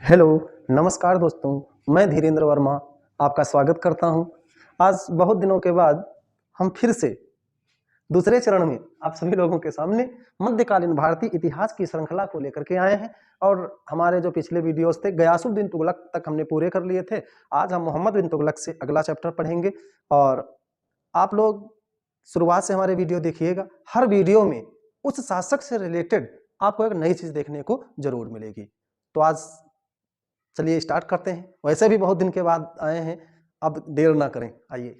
Hello, नमस्कार दोस्तों। मैं धीरेन्द्र वर्मा आपका स्वागत करता हूं। आज बहुत दिनों के बाद हम फिर से दूसरे चरण में आप सभी लोगों के सामने मध्यकालीन भारतीय इतिहास की श्रृंखला को लेकर के आए हैं। और हमारे जो पिछले वीडियोस थे गयासुद्दीन तुगलक तक हमने पूरे कर लिए थे। आज हम मोहम्मद बिन तुगलक से अगला चैप्टर पढ़ेंगे। और आप लोग शुरुआत से हमारे वीडियो देखिएगा। हर वीडियो में उस शासक से रिलेटेड आपको एक नई चीज देखने को जरूर मिलेगी। तो आज चलिए स्टार्ट करते हैं। वैसे भी बहुत दिन के बाद आए हैं, अब देर ना करें, आइए।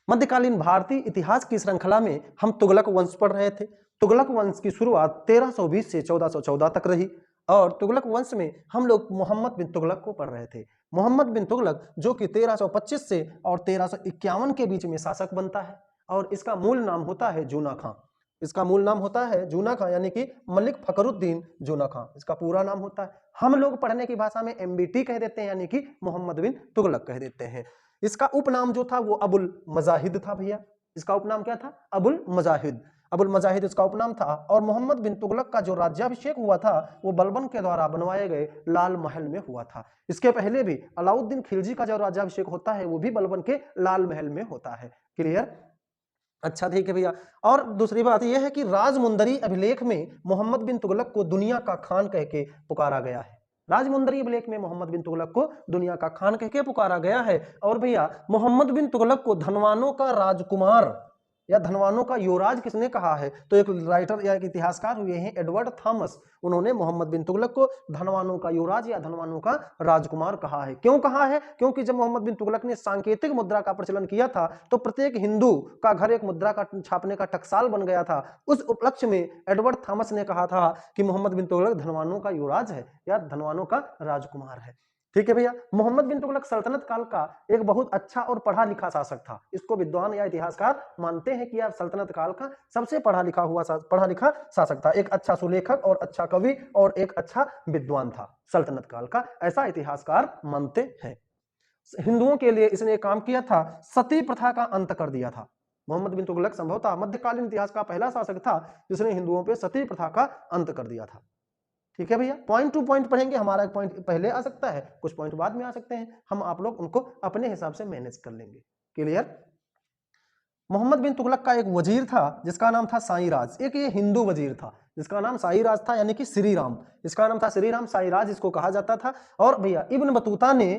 मध्यकालीन भारतीय इतिहास की श्रृंखला में हम तुगलक वंश पढ़ रहे थे। तुगलक वंश की शुरुआत 1320 से 1414 तक रही और तुगलक वंश में हम लोग मोहम्मद बिन तुगलक को पढ़ रहे थे। मोहम्मद बिन तुगलक जो कि 1325 से और 1351 के बीच में शासक बनता है और इसका मूल नाम होता है जूना खां। इसका मूल नाम होता है जूना खां, यानी कि मलिक फखरुद्दीन जूना खां इसका पूरा नाम होता है। हम लोग पढ़ने की भाषा में एमबीटी कह देते हैं, यानी कि मोहम्मद बिन तुगलक कह देते हैं। इसका उपनाम जो था वो अबुल मजाहिद था भैया। इसका उपनाम क्या था? अबुल मजाहिद। अबुल मजाहिद इसका उपनाम था। और मोहम्मद बिन तुगलक का जो राज्याभिषेक हुआ था वो बलबन के द्वारा बनवाए गए लाल महल में हुआ था। इसके पहले भी अलाउद्दीन खिलजी का जो राज्याभिषेक होता है वो भी बलबन के लाल महल में होता है। क्लियर? अच्छा, ठीक है भैया। और दूसरी बात यह है कि राजमुंदरी अभिलेख में मोहम्मद बिन तुगलक को दुनिया का खान कह के पुकारा गया है। राजमुंदरी अभिलेख में मोहम्मद बिन तुगलक को दुनिया का खान कह के पुकारा गया है। और भैया मोहम्मद बिन तुगलक को धनवानों का राजकुमार या धनवानों का युवराज किसने कहा है? तो एक राइटर या एक इतिहासकार हुए हैं एडवर्ड थॉमस। उन्होंने मोहम्मद बिन तुगलक को धनवानों का युवराज या धनवानों का राजकुमार कहा है। क्यों कहा है? क्योंकि जब मोहम्मद बिन तुगलक ने सांकेतिक मुद्रा का प्रचलन किया था तो प्रत्येक हिंदू का घर एक मुद्रा का छापने का टकसाल बन गया था। उस उपलक्ष्य में एडवर्ड थॉमस ने कहा था कि मोहम्मद बिन तुगलक धनवानों का युवराज है या धनवानों का राजकुमार है। ठीक है भैया। मोहम्मद बिन तुगलक सल्तनत काल का एक बहुत अच्छा और पढ़ा लिखा शासक था। इसको विद्वान या इतिहासकार मानते हैं कि यह सल्तनत काल का सबसे पढ़ा लिखा शासक था। एक अच्छा सुलेखक और अच्छा कवि और एक अच्छा विद्वान था सल्तनत काल का, ऐसा इतिहासकार मानते हैं। हिंदुओं के लिए इसने एक काम किया था, सती प्रथा का अंत कर दिया था। मोहम्मद बिन तुगलक संभवतः मध्यकालीन इतिहास का पहला शासक था जिसने हिंदुओं पर सती प्रथा का अंत कर दिया था। ठीक है भैया। पॉइंट टू पॉइंट पढ़ेंगे। हमारा एक पॉइंट पहले आ सकता है, कुछ पॉइंट बाद में आ सकते हैं, हम आप लोग उनको अपने हिसाब से मैनेज कर लेंगे। क्लियर? मोहम्मद बिन तुगलक का एक वजीर था जिसका नाम था साईराज। एक ये हिंदू वजीर था जिसका नाम साईराज था, यानी कि श्री राम। इसका नाम था श्री राम, साईराज इसको कहा जाता था। और भैया इब्न बतूता ने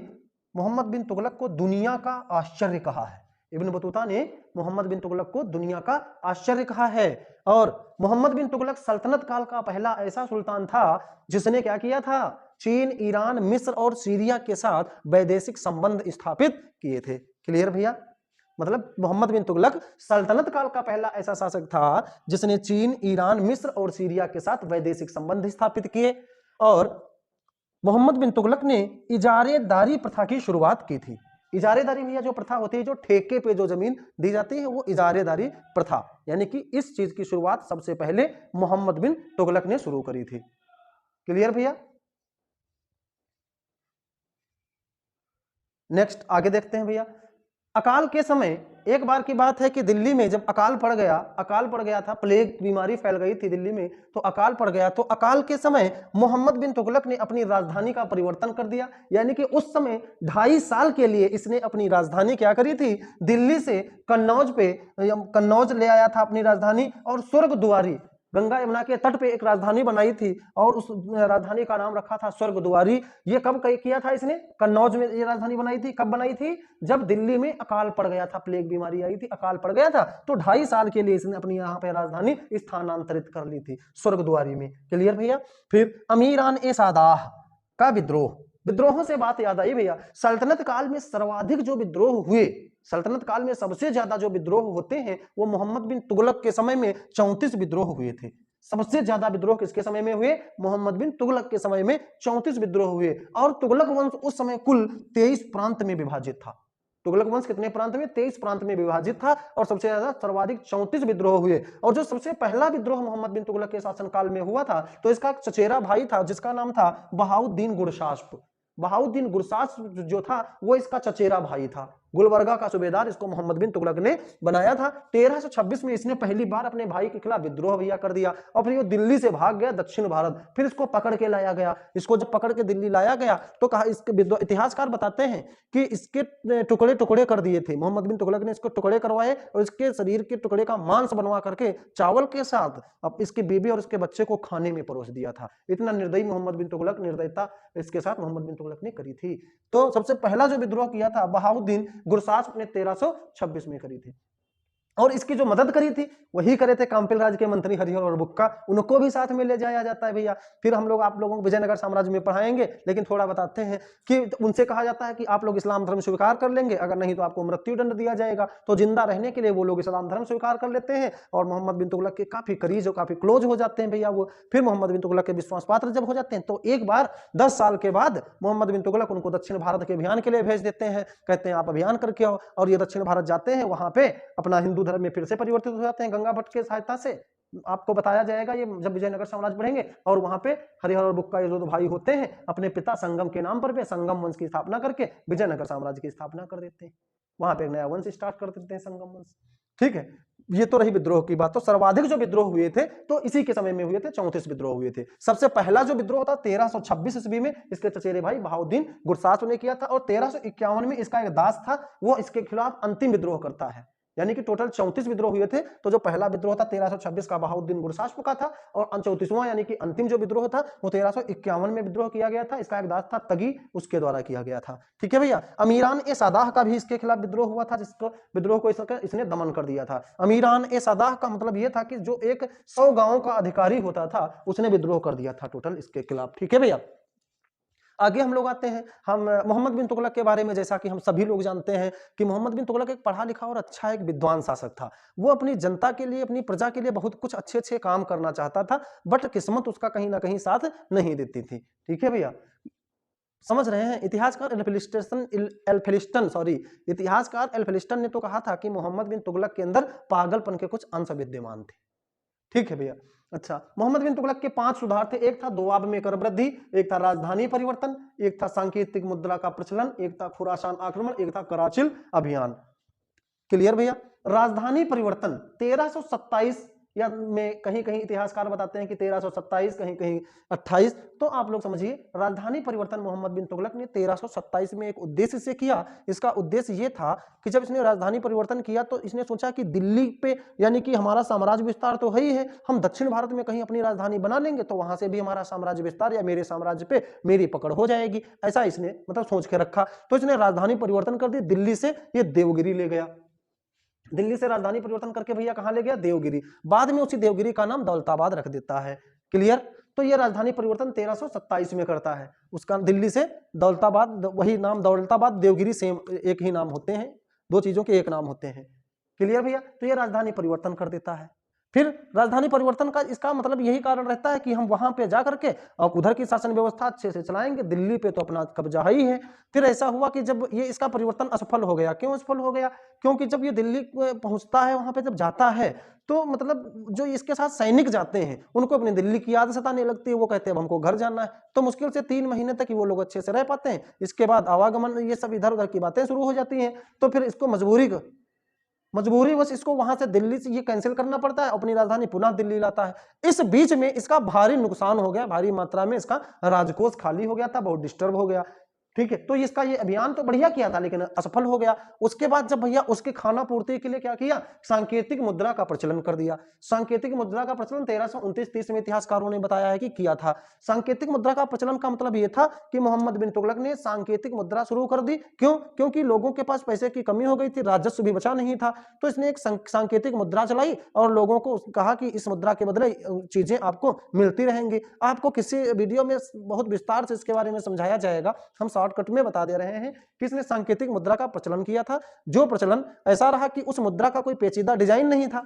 मोहम्मद बिन तुगलक को दुनिया का आश्चर्य कहा है। इब्न बतूता ने मोहम्मद बिन तुगलक को दुनिया का आश्चर्य कहा है। और मोहम्मद बिन तुगलक सल्तनत काल का पहला ऐसा सुल्तान था जिसने क्या किया था? चीन, ईरान, मिस्र और सीरिया के साथ वैदेशिक संबंध स्थापित किए थे। क्लियर भैया? मतलब मोहम्मद बिन तुगलक सल्तनत काल का पहला ऐसा शासक था जिसने चीन, ईरान, मिस्र और सीरिया के साथ वैदेशिक संबंध स्थापित किए। और मोहम्मद बिन तुगलक ने इजारेदारी प्रथा की शुरुआत की थी। इजारेदारी भैया जो प्रथा होती है, जो ठेके पे जो जमीन दी जाती है, वो इजारेदारी प्रथा, यानी कि इस चीज की शुरुआत सबसे पहले मोहम्मद बिन तुगलक ने शुरू करी थी। क्लियर भैया? नेक्स्ट आगे देखते हैं भैया। अकाल के समय एक बार की बात है कि दिल्ली में जब अकाल पड़ गया था, प्लेग बीमारी फैल गई थी दिल्ली में, तो अकाल पड़ गया। तो अकाल के समय मोहम्मद बिन तुगलक ने अपनी राजधानी का परिवर्तन कर दिया, यानी कि उस समय 2.5 साल के लिए इसने अपनी राजधानी क्या करी थी? दिल्ली से कन्नौज ले आया था अपनी राजधानी। और स्वर्गद्वारी, गंगा यमुना के तट पे एक राजधानी बनाई थी और उस राजधानी का नाम रखा था स्वर्गद्वारी। ये कब किया था इसने? कन्नौज में ये राजधानी बनाई थी। कब बनाई थी? जब दिल्ली में अकाल पड़ गया था, प्लेग बीमारी आई थी, अकाल पड़ गया था, तो 2.5 साल के लिए इसने अपनी यहाँ पे राजधानी स्थानांतरित कर ली थी स्वर्गद्वारी में। क्लियर भैया? फिर अमीरान ए सादाह का विद्रोह। विद्रोहों से बात याद आई भैया। सल्तनत काल में सर्वाधिक जो विद्रोह हुए, सल्तनत काल में सबसे ज्यादा जो विद्रोह होते हैं वो मोहम्मद बिन तुगलक के समय में 34 विद्रोह हुए थे। सबसे ज्यादा विद्रोह किसके समय में हुए? मोहम्मद बिन तुगलक के समय में 34 विद्रोह हुए। और तुगलक वंश उस समय कुल 23 प्रांत में विभाजित था। तुगलक वंश कितने प्रांत में? 23 प्रांत में विभाजित था और सबसे ज्यादा सर्वाधिक 34 विद्रोह हुए। और जो सबसे पहला विद्रोह मोहम्मद बिन तुगलक के शासनकाल में हुआ था तो इसका चचेरा भाई था जिसका नाम था बहाउद्दीन गुरशास्प। बहाउद्दीन गुरशास्प जो था वो इसका चचेरा भाई था। गुलबर्गा का सूबेदार इसको मोहम्मद बिन तुगलक ने बनाया था। 1326 में इसने पहली बार अपने भाई के खिलाफ विद्रोह भैया कर दिया और फिर वो दिल्ली से भाग गया दक्षिण भारत। फिर इसको पकड़ के लाया गया। इसको जब पकड़ के दिल्ली लाया गया तो कहा, इसके इतिहासकार बताते हैं कि इसके टुकड़े टुकड़े कर दिए थे। मोहम्मद बिन तुगलक ने इसको टुकड़े करवाए और इसके शरीर के टुकड़े का मांस बनवा करके चावल के साथ अब इसकी बीबी और इसके बच्चे को खाने में परोस दिया था। इतना निर्दयी मोहम्मद बिन तुगलक, निर्दयता इसके साथ मोहम्मद बिन तुगलक ने करी थी। तो सबसे पहला जो विद्रोह किया था बहाउद्दीन गुरसास ने 1326 में करी थी। और इसकी जो मदद करी थी वही करे थे कांपिल राज के मंत्री हरिहर और बुक्का, उनको भी साथ में ले जाया जाता है भैया। फिर हम लोग आप लोगों को विजयनगर साम्राज्य में पढ़ाएंगे, लेकिन थोड़ा बताते हैं कि उनसे कहा जाता है कि आप लोग इस्लाम धर्म स्वीकार कर लेंगे, अगर नहीं तो आपको मृत्युदंड दिया जाएगा। तो जिंदा रहने के लिए वो लोग इस्लाम धर्म स्वीकार कर लेते हैं और मोहम्मद बिन तुगलक के काफी करीब और काफी क्लोज हो जाते हैं भैया वो। फिर मोहम्मद बिन तुगलक के विश्वास पात्र जब हो जाते हैं तो एक बार 10 साल के बाद मोहम्मद बिन तुगलक उनको दक्षिण भारत के अभियान के लिए भेज देते हैं। कहते हैं आप अभियान करके आओ, और ये दक्षिण भारत जाते हैं। वहां पे अपना हिंदू धर्म में फिर से परिवर्तित हो जाते हैं गंगा भट्ट के सहायता से। आपको बताया जाएगा ये जब विजयनगर साम्राज्य पढ़ेंगे। और वहां पे हरिहर और बुक्का ये जो भाई होते हैं अपने पिता संगम के नाम पर संगम वंश की स्थापना करके विजयनगर साम्राज्य की स्थापना कर देते हैं। वहां पे एक नया वंश स्टार्ट कर देते हैं, संगम वंश। ठीक है, ये तो रही विद्रोह की बात। तो सर्वाधिक जो विद्रोह हुए थे तो इसी के समय में हुए थे, 34 विद्रोह हुए थे। सबसे पहला जो विद्रोह था 1326 ईस्वी में इसके चचेरे भाई बहाउद्दीन गुरसास ने किया था। और 1351 में इसका एक दास था, वो इसके खिलाफ अंतिम विद्रोह करता है। यानी कि टोटल 34 विद्रोह हुए थे। तो जो पहला विद्रोह था 1326 का बहाउद्दीन गुरसास का था, और 34वां यानी कि अंतिम जो विद्रोह था वो 1351 में विद्रोह किया गया था। इसका एक दास था तगी, उसके द्वारा किया गया था। ठीक है भैया। अमीरान ए सादाह का भी इसके खिलाफ विद्रोह हुआ था, जिसको विद्रोह को इसने दमन कर दिया था। अमीरान ए सादाह का मतलब यह था कि जो एक 100 गांवों का अधिकारी होता था उसने विद्रोह कर दिया था टोटल इसके खिलाफ। ठीक है भैया। आगे हम लोग आते हैं, हम मोहम्मद बिन तुगलक के बारे में। जैसा कि हम सभी लोग जानते हैं कि मोहम्मद बिन तुगलक एक पढ़ा लिखा और अच्छा एक विद्वान शासक था। वो अपनी जनता के लिए, अपनी प्रजा के लिए बहुत कुछ अच्छे अच्छे काम करना चाहता था, बट किस्मत उसका कहीं ना कहीं साथ नहीं देती थी। ठीक है भैया, समझ रहे हैं। इतिहासकार एल्फिलिस्टन ने तो कहा था कि मोहम्मद बिन तुगलक के अंदर पागलपन के कुछ अंश विद्यमान थे। ठीक है भैया। अच्छा, मोहम्मद बिन तुगलक के 5 सुधार थे। एक था दोआब में कर वृद्धि, एक था राजधानी परिवर्तन, एक था सांकेतिक मुद्रा का प्रचलन, एक था खुरासान आक्रमण, एक था कराचिल अभियान। क्लियर भैया। राजधानी परिवर्तन 1327 या में कहीं कहीं इतिहासकार बताते हैं कि 1327, कहीं कहीं 28। तो आप लोग समझिए, राजधानी परिवर्तन मोहम्मद बिन तुगलक ने 1327 में एक उद्देश्य से किया। इसका उद्देश्य यह था कि जब इसने राजधानी परिवर्तन किया तो इसने सोचा कि दिल्ली पे, यानी कि हमारा साम्राज्य विस्तार तो है ही है, हम दक्षिण भारत में कहीं अपनी राजधानी बना लेंगे तो वहां से भी हमारा साम्राज्य विस्तार या मेरे साम्राज्य पे मेरी पकड़ हो जाएगी। ऐसा इसने मतलब सोच के रखा। तो इसने राजधानी परिवर्तन कर दी। दिल्ली से ये देवगिरी ले गया। दिल्ली से राजधानी परिवर्तन करके भैया कहां ले गया? देवगिरी। बाद में उसी देवगिरी का नाम दौलताबाद रख देता है। क्लियर। तो ये राजधानी परिवर्तन 1327 में करता है। उसका दिल्ली से दौलताबाद, वही नाम दौलताबाद देवगिरी सेम एक ही नाम होते हैं, दो चीजों के एक नाम होते हैं। क्लियर भैया। तो ये राजधानी परिवर्तन कर देता है। फिर राजधानी परिवर्तन का इसका मतलब यही कारण रहता है कि हम वहां पे जा करके और उधर की शासन व्यवस्था अच्छे से चलाएंगे, दिल्ली पे तो अपना कब्जा ही है। फिर ऐसा हुआ कि जब ये इसका परिवर्तन असफल हो गया। क्यों असफल हो गया? क्योंकि जब ये दिल्ली पहुंचता है, वहां पे जब जाता है तो मतलब जो इसके साथ सैनिक जाते हैं उनको अपनी दिल्ली की याद सताने लगती है। वो कहते हैं अब हमको घर जाना है। तो मुश्किल से 3 महीने तक वो लोग अच्छे से रह पाते हैं। इसके बाद आवागमन, ये सब इधर उधर की बातें शुरू हो जाती हैं। तो फिर इसको मजबूरी बस इसको वहां से दिल्ली से ये कैंसिल करना पड़ता है, अपनी राजधानी पुनः दिल्ली लाता है। इस बीच में इसका भारी नुकसान हो गया, भारी मात्रा में इसका राजकोष खाली हो गया था, बहुत डिस्टर्ब हो गया। ठीक है। तो इसका ये अभियान तो बढ़िया किया था लेकिन असफल हो गया। उसके बाद जब भैया उसके खाना पूर्ति के लिए क्या किया? सांकेतिक मुद्रा का प्रचलन कर दिया। सांकेतिक मुद्रा का प्रचलन 1329-30 में इतिहासकारों ने बताया है कि किया था। सांकेतिक मुद्रा का प्रचलन का मतलब यह था कि मोहम्मद बिन तुगलक ने सांकेतिक मुद्रा शुरू कर दी। क्यों? क्योंकि लोगों के पास पैसे की कमी हो गई थी, राजस्व भी बचा नहीं था। तो इसने एक सांकेतिक मुद्रा चलाई और लोगों को कहा कि इस मुद्रा के बदले चीजें आपको मिलती रहेंगी। आपको किसी वीडियो में बहुत विस्तार से इसके बारे में समझाया जाएगा, हम शॉर्टकट में बता दे रहे हैं कि इसने सांकेतिक मुद्रा का प्रचलन किया था। जो प्रचलन ऐसा रहा कि उस मुद्रा का कोई पेचीदा डिजाइन नहीं था,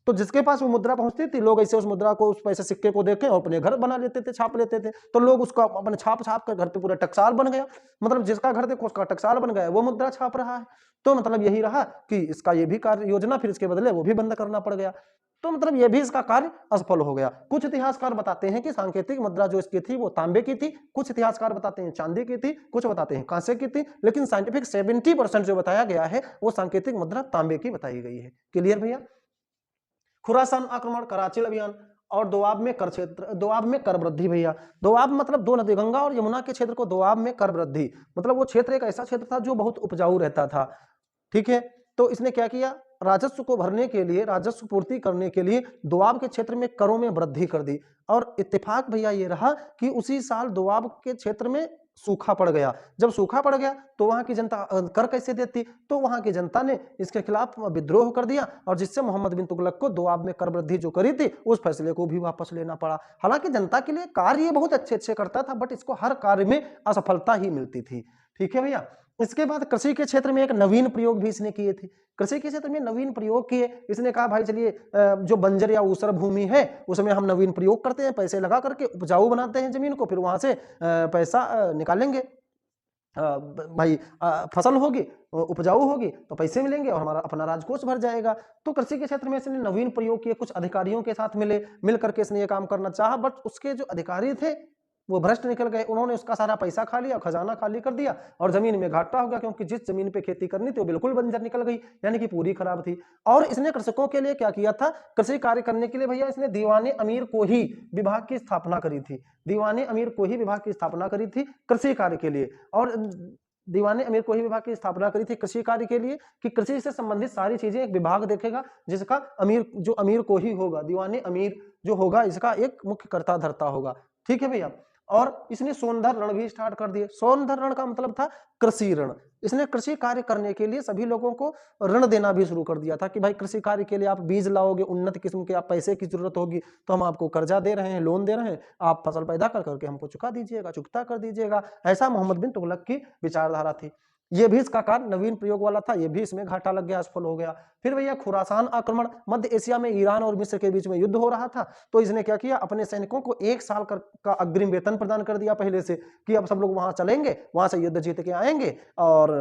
तो जिसके पास वो मुद्रा पहुंचती थी लोग ऐसे उस मुद्रा को, उस पैसे सिक्के को देख के और अपने घर बना लेते थे, छाप लेते थे। तो लोग उसका अपने छाप कर घर पे पूरा टकसाल बन गया। मतलब जिसका घर देखो उसका टकसाल बन गया, वो मुद्रा छाप रहा है। तो मतलब यही रहा कि इसका ये भी कार्य योजना फिर इसके बदले वो भी बंद करना पड़ गया। तो मतलब ये भी इसका कार्य असफल हो गया। कुछ इतिहासकार बताते हैं कि सांकेतिक मुद्रा जो इसकी थी वो तांबे की थी, कुछ इतिहासकार बताते हैं चांदी की थी, कुछ बताते हैं कांसे की थी, लेकिन साइंटिफिक 70% जो बताया गया है वो सांकेतिक मुद्रा तांबे की बताई गई है। क्लियर भैया। खुरासान आक्रमण, कराची अभियान और दोआब में कर क्षेत्र, दोआब में कर वृद्धि भैया। दोआब मतलब दो नदी, गंगा और यमुना के क्षेत्र को दोआब में कर वृद्धि, मतलब वो क्षेत्र एक ऐसा क्षेत्र था जो बहुत उपजाऊ रहता था। ठीक है, तो इसने क्या किया, राजस्व को भरने के लिए, राजस्व पूर्ति करने के लिए दोआब के क्षेत्र में करों में वृद्धि कर दी। और इत्तेफाक भैया ये रहा कि उसी साल दोआब के क्षेत्र में सूखा पड़ गया। जब सूखा पड़ गया तो वहां की जनता कर कैसे देती, तो वहां की जनता ने इसके खिलाफ विद्रोह कर दिया और जिससे मोहम्मद बिन तुगलक को दोआब में कर वृद्धि जो करी थी उस फैसले को भी वापस लेना पड़ा। हालांकि जनता के लिए कार्य बहुत अच्छे अच्छे करता था, बट इसको हर कार्य में असफलता ही मिलती थी। ठीक है भैया। इसके बाद कृषि के क्षेत्र में एक नवीन प्रयोग भी इसने किए थे। कृषि के क्षेत्र में नवीन प्रयोग किए, इसने कहा भाई चलिए जो बंजर या ऊसर भूमि है उसमें हम नवीन प्रयोग करते हैं, पैसे लगा करके उपजाऊ बनाते हैं जमीन को, फिर वहां से पैसा निकालेंगे। भाई फसल होगी, उपजाऊ होगी तो पैसे मिलेंगे और हमारा अपना राजकोष भर जाएगा। तो कृषि के क्षेत्र में इसने नवीन प्रयोग किए, कुछ अधिकारियों के साथ मिल करके इसने ये काम करना चाहा, बट उसके जो अधिकारी थे वो भ्रष्ट निकल गए। उन्होंने उसका सारा पैसा खा लिया, खजाना खाली कर दिया और जमीन में घाटा हो गया, क्योंकि जिस जमीन पे खेती करनी थी वो बिल्कुल बंजर निकल गई, यानी कि पूरी खराब थी। और इसने कृषकों के लिए क्या किया था, कृषि कार्य करने के लिए भैया इसने दीवाने अमीर को ही विभाग की स्थापना करी थी। दीवाने अमीर को ही विभाग की स्थापना करी थी कृषि कार्य के लिए। और दीवाने अमीर को ही विभाग की स्थापना करी थी कृषि कार्य के लिए कि कृषि से संबंधित सारी चीजें एक विभाग देखेगा, जिसका अमीर जो अमीर को ही होगा, दीवाने अमीर जो होगा इसका एक मुख्य कर्ता धर्ता होगा। ठीक है भैया। और इसने सोनधर ऋण भी स्टार्ट कर दिए। सोनधर ऋण का मतलब था कृषि ऋण। इसने कृषि कार्य करने के लिए सभी लोगों को ऋण देना भी शुरू कर दिया था कि भाई कृषि कार्य के लिए आप बीज लाओगे, उन्नत किस्म के आप पैसे की जरूरत होगी तो हम आपको कर्जा दे रहे हैं, लोन दे रहे हैं, आप फसल पैदा कर करके हमको चुका दीजिएगा, चुकता कर दीजिएगा। ऐसा मोहम्मद बिन तुगलक की विचारधारा थी। ये भी इसका कार्य नवीन प्रयोग वाला था, ये भी इसमें घाटा लग गया, असफल हो गया। फिर भैया खुरासान आक्रमण, मध्य एशिया में ईरान और मिस्र के बीच में युद्ध हो रहा था, तो इसने क्या किया, अपने सैनिकों को 1 साल का अग्रिम वेतन प्रदान कर दिया पहले से कि अब सब लोग वहां चलेंगे, वहां से युद्ध जीत के आएंगे और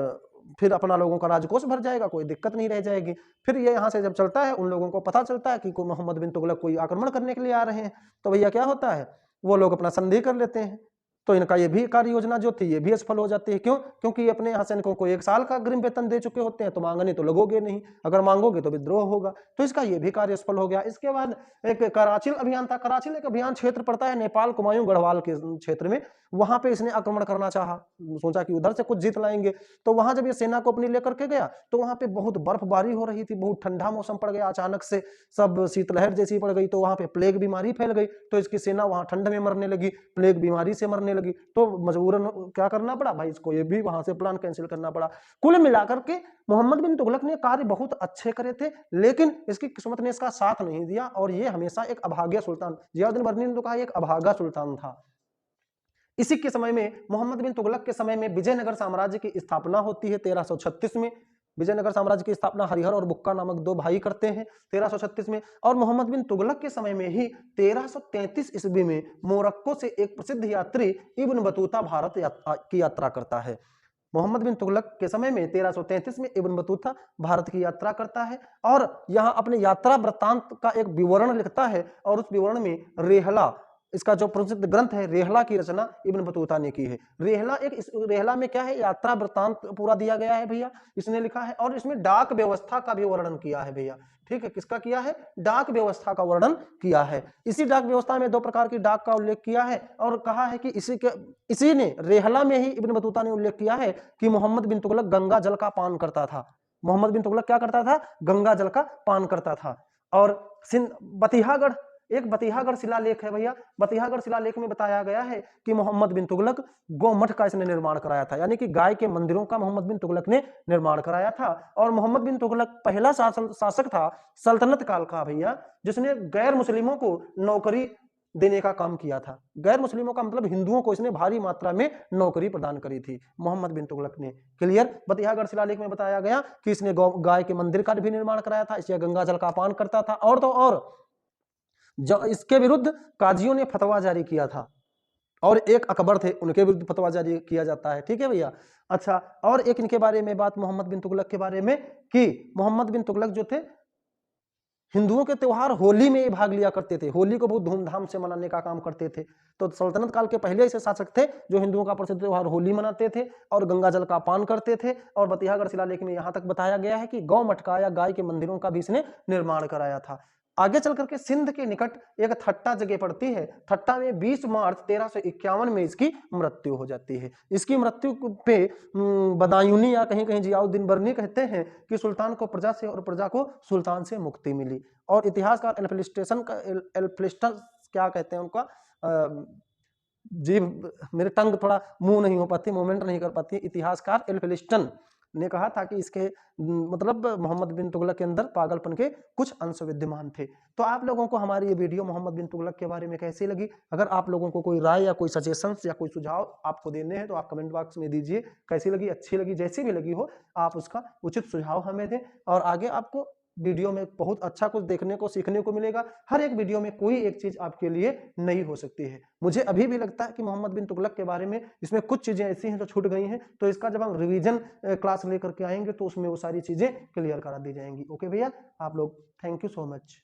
फिर अपना लोगों का राजकोष भर जाएगा, कोई दिक्कत नहीं रह जाएगी। फिर ये यहाँ से जब चलता है, उन लोगों को पता चलता है कि मोहम्मद बिन तुगलक कोई आक्रमण करने के लिए आ रहे हैं, तो भैया क्या होता है, वो लोग अपना संधि कर लेते हैं। तो इनका ये भी कार्य योजना जो थी ये भी असफल हो जाती है। क्यों? क्योंकि ये अपने यहाँ सैनिकों को 1 साल का अग्रिम वेतन दे चुके होते हैं, तो मांगने तो लगोगे नहीं, अगर मांगोगे तो विद्रोह होगा, तो इसका ये भी कार्य असफल हो गया। इसके बाद एक कराचिल अभियान था। कराचिल एक अभियान क्षेत्र पड़ता है नेपाल कुमायूं गढ़वाल के क्षेत्र में, वहां पे इसने आक्रमण करना चाहा, सोचा कि उधर से कुछ जीत लाएंगे। तो वहां जब ये सेना को अपनी लेकर के गया तो वहां पे बहुत बर्फबारी हो रही थी, बहुत ठंडा मौसम पड़ गया, अचानक से सब शीतलहर जैसी पड़ गई, तो वहां पे प्लेग बीमारी फैल गई, तो इसकी सेना वहां ठंड में मरने लगी, प्लेग बीमारी से मरने लगी, तो मजबूरन क्या करना पड़ा भाई, इसको ये भी वहां से प्लान कैंसिल करना पड़ा। कुल मिलाकर के मोहम्मद बिन तुगलक ने कार्य बहुत अच्छे करे थे, लेकिन इसकी किस्मत ने इसका साथ नहीं दिया और ये हमेशा एक अभागा सुल्तान, जियाउद्दीन बर्नी ने तो कहा एक अभागा सुल्तान था। इसी के समय में मोहम्मद बिन तुगलक के समय में विजयनगर साम्राज्य की स्थापना होती है 1336 में। विजयनगर साम्राज्य की स्थापना हरिहर और बुक्का नामक 2 भाई करते हैं 1336 में। और मोहम्मद बिन तुगलक के समय में ही 1333 ईस्वी में मोरक्को से एक प्रसिद्ध यात्री इब्न बतूता भारत की यात्रा करता है। मोहम्मद बिन तुगलक के समय में 1333 में इब्न बतूता भारत की यात्रा करता है और यहाँ अपने यात्रा वृत्तांत का एक विवरण लिखता है और उस विवरण में रेहला, इसका जो प्रसिद्ध ग्रंथ है रेहला की रचना इब्न बतूता ने की है। रेहला में क्या है, यात्रा वृत्तांत पूरा दिया गया है भैया, इसने लिखा है। और इसमें डाक व्यवस्था का भी वर्णन किया है भैया। ठीक है, किसका किया है, डाक व्यवस्था का वर्णन किया है। इसी डाक व्यवस्था में 2 प्रकार की डाक का उल्लेख किया है और कहा है कि इसी ने रेहला में ही इब्न बतूता ने उल्लेख किया है कि मोहम्मद बिन तुगलक गंगा जल का पान करता था। मोहम्मद बिन तुगलक क्या करता था, गंगा जल का पान करता था। और बतिहागढ़, एक बतिहागढ़ शिलालेख है भैया, बतिहागढ़ शिलालेख में बताया गया है कि मोहम्मद बिन तुगलक गोमठ का इसने निर्माण कराया था, यानी कि गाय के मंदिरों का मोहम्मद बिन तुगलक ने निर्माण कराया था। और मोहम्मद बिन तुगलक पहला शासक था सल्तनत काल का भैया, जिसने गैर मुस्लिमों को नौकरी देने का काम किया था। गैर मुस्लिमों का मतलब हिंदुओं को इसने भारी मात्रा में नौकरी प्रदान करी थी मोहम्मद बिन तुगलक ने। क्लियर? बतिहागढ़ शिलालेख में बताया गया कि इसने गाय के मंदिर का भी निर्माण कराया था, इसलिए गंगा जल का पान करता था। और तो और जो इसके विरुद्ध काजियों ने फतवा जारी किया था और एक अकबर थे, उनके विरुद्ध फतवा जारी किया जाता है। ठीक है भैया। अच्छा, और एक इनके बारे में बात मोहम्मद बिन तुगलक के बारे में कि मोहम्मद बिन तुगलक जो थे हिंदुओं के त्योहार होली में ही भाग लिया करते थे, होली को बहुत धूमधाम से मनाने का काम करते थे। तो सल्तनत काल के पहले ऐसे शासक थे जो हिंदुओं का प्रसिद्ध त्योहार होली मनाते थे और गंगा जल का पान करते थे। और बतिहागढ़ शिलालेख में यहाँ तक बताया गया है कि गौ मटका या गाय के मंदिरों का भी इसने निर्माण कराया था। आगे चल करके सिंध के निकट एक थट्टा जगह पड़ती है, थट्टा में 20 मार्च 1351 में इसकी मृत्यु हो जाती है। इसकी मृत्यु पे बदायूनी या कहीं कहीं जियाउद्दीन बर्नी कहते हैं कि सुल्तान को प्रजा से और प्रजा को सुल्तान से मुक्ति मिली। और इतिहासकार एल्फिस्टन क्या कहते हैं उनका, जीव मेरे टंग थोड़ा मूव नहीं हो पाती, मूवमेंट नहीं कर पाती, इतिहासकार एल्फिस्टन ने कहा था कि इसके मतलब मोहम्मद बिन तुगलक के अंदर पागलपन के कुछ अंश विद्यमान थे। तो आप लोगों को हमारी ये वीडियो मोहम्मद बिन तुगलक के बारे में कैसी लगी? अगर आप लोगों को कोई राय या कोई सजेशंस या कोई सुझाव आपको देने हैं तो आप कमेंट बॉक्स में दीजिए। कैसी लगी, अच्छी लगी, जैसी भी लगी हो आप उसका उचित सुझाव हमें दें। और आगे आपको वीडियो में बहुत अच्छा कुछ देखने को सीखने को मिलेगा। हर एक वीडियो में कोई एक चीज आपके लिए नई हो सकती है। मुझे अभी भी लगता है कि मोहम्मद बिन तुगलक के बारे में इसमें कुछ चीजें ऐसी हैं जो छूट गई हैं, तो इसका जब हम रिवीजन क्लास लेकर के आएंगे तो उसमें वो सारी चीजें क्लियर करा दी जाएंगी। ओके भैया, आप लोग थैंक यू सो मच।